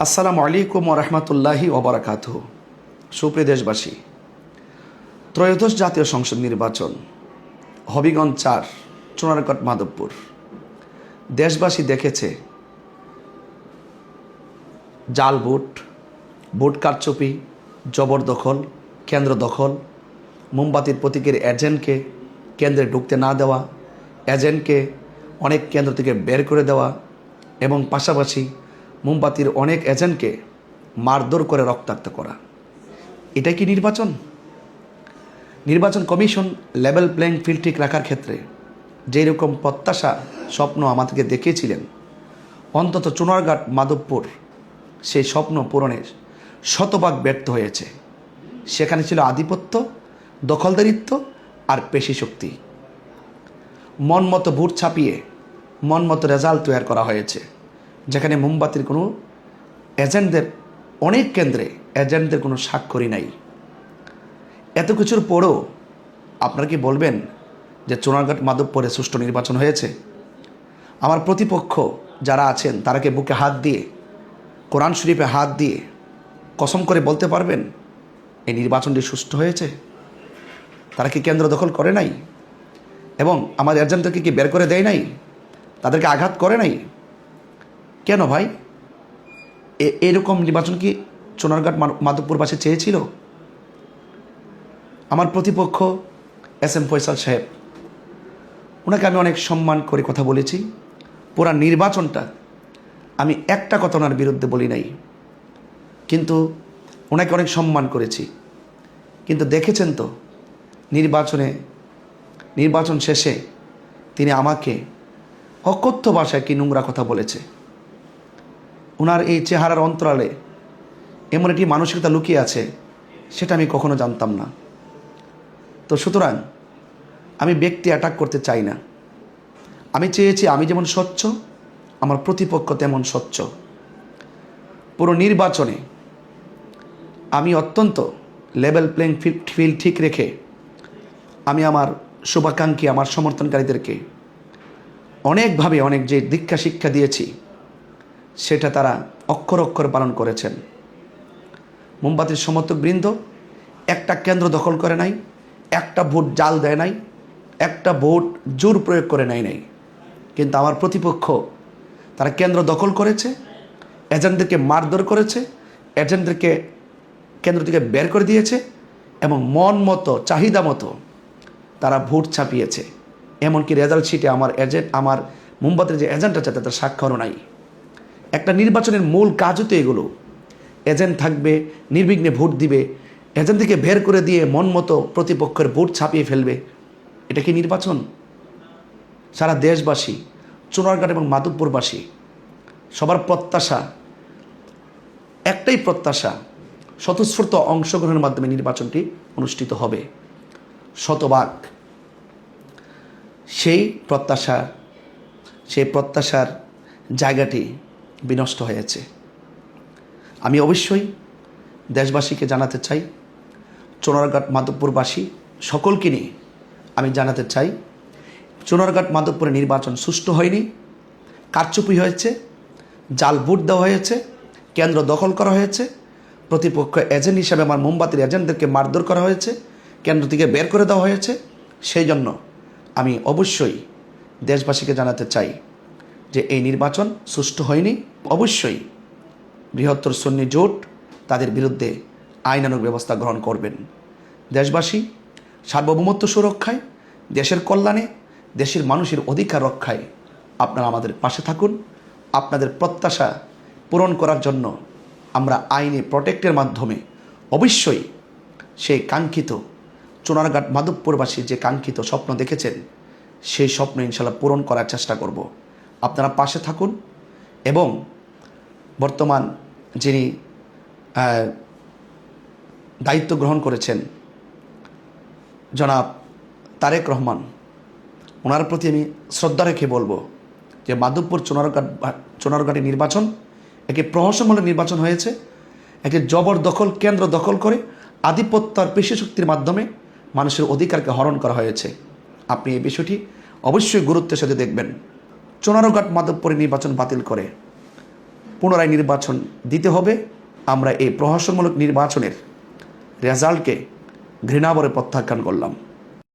আসসালামু আলাইকুম ওরহমতুল্লাহি ওবরাকাতুহু। সুপ্রিয় দেশবাসী, ত্রয়োদশ জাতীয় সংসদ নির্বাচন, হবিগঞ্জ ৪, চুনারগড়, মাধবপুর। দেশবাসী দেখেছে জাল ভোট, ভোট কারচুপি, জবরদখল, কেন্দ্র দখল, মোমবাতির প্রতীকের এজেন্টকে কেন্দ্রে ঢুকতে না দেওয়া, এজেন্টকে অনেক কেন্দ্র থেকে বের করে দেওয়া এবং পাশাপাশি মোমবাতির অনেক এজেন্টকে মারধর করে রক্তাক্ত করা। এটাই কি নির্বাচন? নির্বাচন কমিশন লেভেল প্লেইং ফিল্ড ঠিক রাখার ক্ষেত্রে যেই রকম প্রত্যাশা স্বপ্ন আমাদেরকে দেখিয়েছিলেন, অন্তত চুনারঘাট, মাধবপুর সেই স্বপ্ন পূরণের শতভাগ ব্যর্থ হয়েছে। সেখানে ছিল আধিপত্য, দখলদারিত্ব আর পেশি শক্তি। মন মতো ভোট ছাপিয়ে মন মতো রেজাল্ট তৈরি করা হয়েছে, যেখানে মোমবাতির কোনো এজেন্টদের, অনেক কেন্দ্রে এজেন্টদের কোনো স্বাক্ষরই নাই। এত কিছুর পরেও আপনারা কি বলবেন যে চুনারঘাট, মাধবপুরে সুষ্ঠু নির্বাচন হয়েছে? আমার প্রতিপক্ষ যারা আছেন তারা কি বুকে হাত দিয়ে, কোরআন শরীফে হাত দিয়ে কসম করে বলতে পারবেন এই নির্বাচনটি সুষ্ঠু হয়েছে? তারা কি কেন্দ্র দখল করে নাই এবং আমার এজেন্টদেরকে কি বের করে দেয় নাই? তাদেরকে আঘাত করে নাই? কেন ভাই? এরকম নির্বাচন কি চুনারঘাট, মাধবপুরবাসী চেয়েছিল? আমার প্রতিপক্ষ এস এম ফয়সাল সাহেব, ওনাকে আমি অনেক সম্মান করে কথা বলেছি। পুরা নির্বাচনটা আমি একটা কথা ওনার বিরুদ্ধে বলি নাই, কিন্তু ওনাকে অনেক সম্মান করেছি। কিন্তু দেখেছেন তো নির্বাচন শেষে তিনি আমাকে অকথ্য ভাষায় কি নোংরা কথা বলেছে। ওনার এই চেহারার অন্তরালে এমন একটি মানসিকতা লুকিয়ে আছে, সেটা আমি কখনো জানতাম না। তো সুতরাং আমি ব্যক্তি অ্যাটাক করতে চাই না। আমি চেয়েছি আমি যেমন স্বচ্ছ, আমার প্রতিপক্ষ তেমন স্বচ্ছ। পুরো নির্বাচনে আমি অত্যন্ত লেভেল প্লেইং ফিল্ড ঠিক রেখে আমি আমার শুভাকাঙ্ক্ষী, আমার সমর্থনকারীদেরকে অনেকভাবে অনেক যে দীক্ষা শিক্ষা দিয়েছি, সেটা তারা অক্ষর অক্ষর পালন করেছেন। মোমবাতির সমর্থকবৃন্দ একটা কেন্দ্র দখল করে নাই, একটা ভোট জাল দেয় নাই, একটা ভোট জোর প্রয়োগ করে নাই। কিন্তু আমার প্রতিপক্ষ তারা কেন্দ্র দখল করেছে, এজেন্টদেরকে মারধর করেছে, এজেন্টদেরকে কেন্দ্র থেকে বের করে দিয়েছে এবং মন মতো, চাহিদা মতো তারা ভোট ছাপিয়েছে। এমনকি রেজাল্ট শিটে আমার মোমবাতির যে এজেন্ট আছে তাদের স্বাক্ষরও নাই। একটা নির্বাচনের মূল কাজও তো এগুলো। এজেন্ট থাকবে, নির্বিঘ্নে ভোট দিবে, এজেন্ট থেকে বের করে দিয়ে মন মতো প্রতিপক্ষের ভোট ছাপিয়ে ফেলবে। এটা কি নির্বাচন? সারা দেশবাসী, চুনারঘাট এবং মাধবপুরবাসী সবার প্রত্যাশা, একটাই প্রত্যাশা, স্বতঃস্ফূর্ত অংশগ্রহণের মাধ্যমে নির্বাচনটি অনুষ্ঠিত হবে শতভাগ। সেই প্রত্যাশার জায়গাটি বিনষ্ট হয়েছে। আমি অবশ্যই দেশবাসীকে জানাতে চাই, চুনারঘাট, মাধবপুরবাসী সকলকে নিয়ে আমি জানাতে চাই, চুনারঘাট, মাধবপুরে নির্বাচন সুষ্ঠু হয়নি, কারচুপি হয়েছে, জাল ভোট দেওয়া হয়েছে, কেন্দ্র দখল করা হয়েছে, প্রতিপক্ষ এজেন্ট হিসাবে আমার মোমবাতির এজেন্টদেরকে মারধর করা হয়েছে, কেন্দ্র থেকে বের করে দেওয়া হয়েছে। সেই জন্য আমি অবশ্যই দেশবাসীকে জানাতে চাই যে এই নির্বাচন সুষ্ঠু হয়নি। অবশ্যই বৃহত্তর সুন্নি জোট তাদের বিরুদ্ধে আইনানুগ ব্যবস্থা গ্রহণ করবেন। দেশবাসী সার্বভৌমত্ব সুরক্ষায়, দেশের কল্যাণে, দেশের মানুষের অধিকার রক্ষায় আপনারা আমাদের পাশে থাকুন। আপনাদের প্রত্যাশা পূরণ করার জন্য আমরা আইনি প্রোটেক্টের মাধ্যমে অবশ্যই সেই কাঙ্ক্ষিত চুনারঘাট, মাধবপুরবাসী যে কাঙ্ক্ষিত স্বপ্ন দেখেছেন, সেই স্বপ্ন ইনশাল্লাহ পূরণ করার চেষ্টা করব। আপনারা পাশে থাকুন এবং বর্তমান যিনি দায়িত্ব গ্রহণ করেছেন জনাব তারেক রহমান, ওনার প্রতি আমি শ্রদ্ধা রেখে বলবো যে মাধবপুর, চুনারঘাটের নির্বাচন একটি প্রহসনমূলক নির্বাচন হয়েছে। একটি জবরদখল, কেন্দ্র দখল করে আধিপত্য আর পেশি শক্তির মাধ্যমে মানুষের অধিকারকে হরণ করা হয়েছে। আপনি এই বিষয়টি অবশ্যই গুরুত্বের সাথে দেখবেন। চুনারঘাট, মাধবপুরে নির্বাচন বাতিল করে পুনরায় নির্বাচন দিতে হবে। আমরা এই প্রহসনমূলক নির্বাচনের রেজাল্টকে ঘৃণাভরে প্রত্যাখ্যান করলাম।